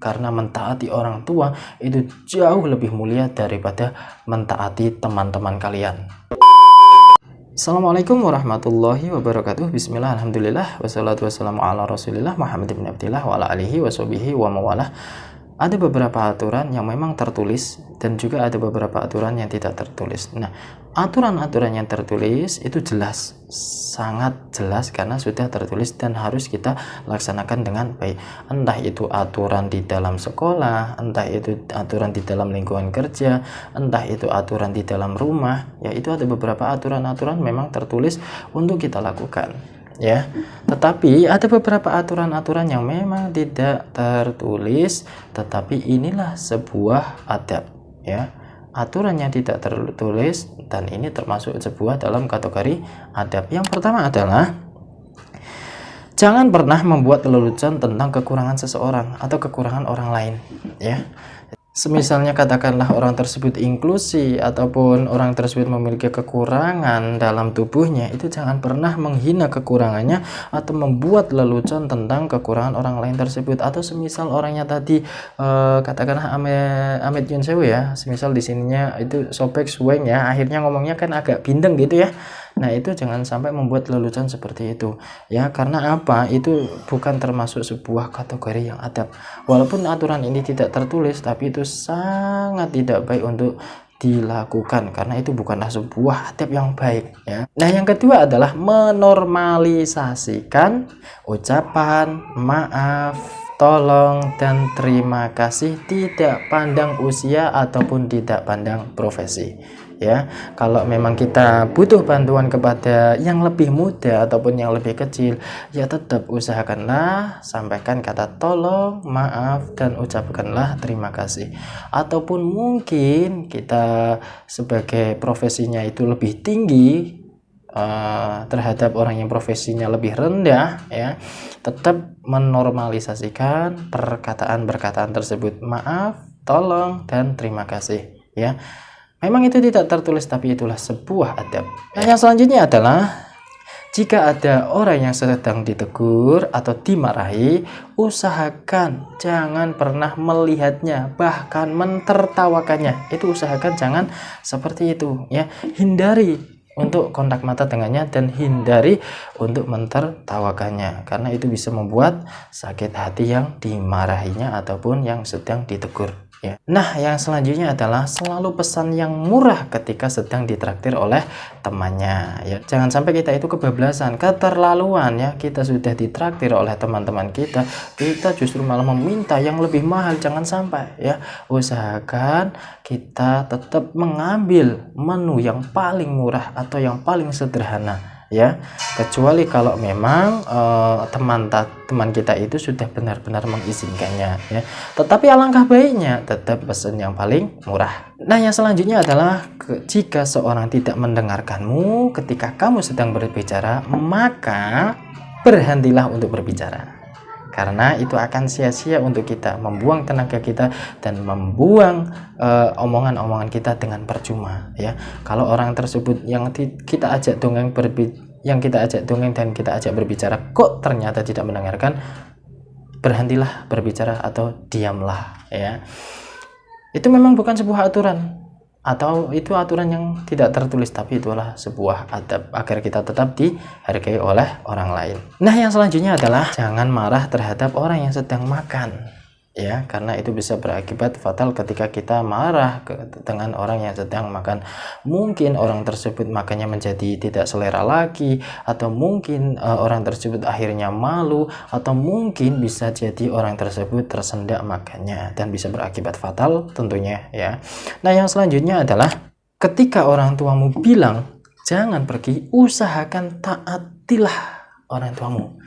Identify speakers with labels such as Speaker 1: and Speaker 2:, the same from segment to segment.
Speaker 1: karena mentaati orang tua itu jauh lebih mulia daripada mentaati teman-teman kalian. Assalamualaikum warahmatullahi wabarakatuh. Bismillah, alhamdulillah, wassalatu wassalamu ala rasulillah Muhammad ibn Abdillah wa ala alihi wa sahbihi wa mawalah. Ada beberapa aturan yang memang tertulis dan juga ada beberapa aturan yang tidak tertulis. Nah, aturan-aturan yang tertulis itu jelas, sangat jelas karena sudah tertulis dan harus kita laksanakan dengan baik. Entah itu aturan di dalam sekolah, entah itu aturan di dalam lingkungan kerja, entah itu aturan di dalam rumah, ya itu ada beberapa aturan-aturan memang tertulis untuk kita lakukan. Ya, tetapi ada beberapa aturan-aturan yang memang tidak tertulis, tetapi inilah sebuah adab, ya. Aturan yang tidak tertulis dan ini termasuk sebuah dalam kategori adab. Yang pertama adalah jangan pernah membuat lelucon tentang kekurangan seseorang atau kekurangan orang lain, ya. Semisalnya katakanlah orang tersebut inklusi ataupun orang tersebut memiliki kekurangan dalam tubuhnya, itu jangan pernah menghina kekurangannya atau membuat lelucon tentang kekurangan orang lain tersebut. Atau semisal orangnya tadi katakanlah Amit Yun Sewu ya, semisal di sininya itu sobek sueng ya, akhirnya ngomongnya kan agak bindeng gitu ya. Nah, itu jangan sampai membuat lelucon seperti itu ya, karena apa? Itu bukan termasuk sebuah kategori yang adab. Walaupun aturan ini tidak tertulis, tapi itu sangat tidak baik untuk dilakukan karena itu bukanlah sebuah adab yang baik ya. Nah, yang kedua adalah menormalisasikan ucapan maaf, tolong, dan terima kasih tidak pandang usia ataupun tidak pandang profesi. Ya, kalau memang kita butuh bantuan kepada yang lebih muda ataupun yang lebih kecil, ya tetap usahakanlah sampaikan kata tolong, maaf, dan ucapkanlah terima kasih. Ataupun mungkin kita sebagai profesinya itu lebih tinggi terhadap orang yang profesinya lebih rendah, ya tetap menormalisasikan perkataan-perkataan tersebut, maaf, tolong, dan terima kasih, ya. Memang itu tidak tertulis, tapi itulah sebuah adab. Nah, yang selanjutnya adalah jika ada orang yang sedang ditegur atau dimarahi, usahakan jangan pernah melihatnya, bahkan mentertawakannya. Itu usahakan jangan seperti itu, ya. Hindari untuk kontak mata dengannya dan hindari untuk mentertawakannya, karena itu bisa membuat sakit hati yang dimarahinya ataupun yang sedang ditegur. Ya. Nah, yang selanjutnya adalah selalu pesan yang murah ketika sedang ditraktir oleh temannya. Ya, jangan sampai kita itu kebablasan, keterlaluan ya. Kita sudah ditraktir oleh teman-teman kita justru malah meminta yang lebih mahal. Jangan sampai ya. Usahakan kita tetap mengambil menu yang paling murah atau yang paling sederhana. Ya, kecuali kalau memang teman kita itu sudah benar-benar mengizinkannya ya. Tetapi alangkah baiknya tetap pesan yang paling murah. Nah, yang selanjutnya adalah jika seorang tidak mendengarkanmu ketika kamu sedang berbicara, maka berhentilah untuk berbicara. Karena itu akan sia-sia untuk kita, membuang tenaga kita dan membuang omongan-omongan kita dengan percuma ya. Kalau orang tersebut yang kita ajak dongeng dan kita ajak berbicara kok ternyata tidak mendengarkan, berhentilah berbicara atau diamlah ya. Itu memang bukan sebuah aturan atau itu aturan yang tidak tertulis, tapi itulah sebuah adab agar kita tetap dihargai oleh orang lain. Nah, yang selanjutnya adalah jangan marah terhadap orang yang sedang makan ya, karena itu bisa berakibat fatal ketika kita marah dengan orang yang sedang makan. Mungkin orang tersebut makannya menjadi tidak selera lagi, atau mungkin orang tersebut akhirnya malu, atau mungkin bisa jadi orang tersebut tersendak makannya dan bisa berakibat fatal tentunya ya. Nah, yang selanjutnya adalah ketika orang tuamu bilang jangan pergi, usahakan taatilah orang tuamu.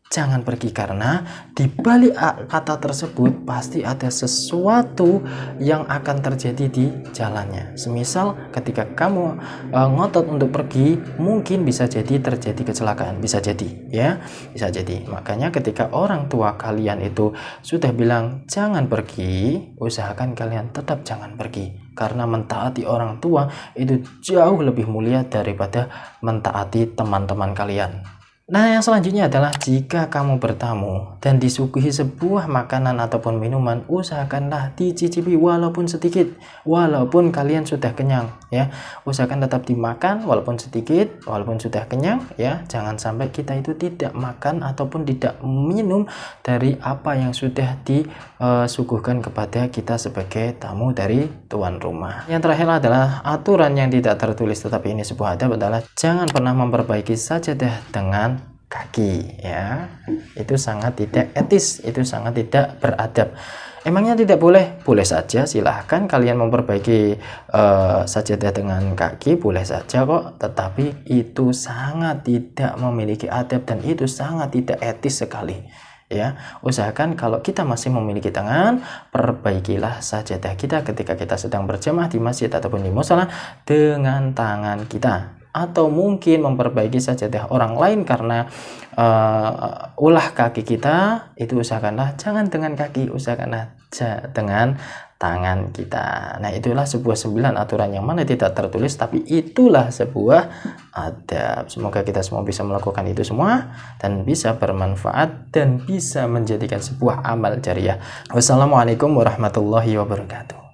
Speaker 1: Jangan pergi, karena di balik kata tersebut pasti ada sesuatu yang akan terjadi di jalannya. Semisal ketika kamu ngotot untuk pergi, mungkin bisa jadi terjadi kecelakaan, bisa jadi ya, bisa jadi. Makanya ketika orang tua kalian itu sudah bilang jangan pergi, usahakan kalian tetap jangan pergi. Karena mentaati orang tua itu jauh lebih mulia daripada mentaati teman-teman kalian. Nah, yang selanjutnya adalah jika kamu bertamu dan disuguhi sebuah makanan ataupun minuman, usahakanlah dicicipi walaupun sedikit, walaupun kalian sudah kenyang, ya. Usahakan tetap dimakan walaupun sedikit, walaupun sudah kenyang, ya. Jangan sampai kita itu tidak makan ataupun tidak minum dari apa yang sudah disuguhkan kepada kita sebagai tamu dari tuan rumah. Yang terakhir adalah aturan yang tidak tertulis tetapi ini sebuah adab adalah jangan pernah memperbaiki sajadah dengan kaki, ya. Itu sangat tidak etis, itu sangat tidak beradab. Emangnya tidak boleh? Boleh saja, silahkan kalian memperbaiki sajadah dengan kaki, boleh saja kok, tetapi itu sangat tidak memiliki adab dan itu sangat tidak etis sekali, ya. Usahakan kalau kita masih memiliki tangan, perbaikilah sajadah kita ketika kita sedang berjamaah di masjid ataupun di musala dengan tangan kita, atau mungkin memperbaiki sajadah orang lain karena ulah kaki kita, itu usahakanlah jangan dengan kaki, usahakanlah dengan tangan kita. Nah, itulah sebuah 9 aturan yang mana tidak tertulis tapi itulah sebuah adab. Semoga kita semua bisa melakukan itu semua dan bisa bermanfaat dan bisa menjadikan sebuah amal jariah. Wassalamualaikum warahmatullahi wabarakatuh.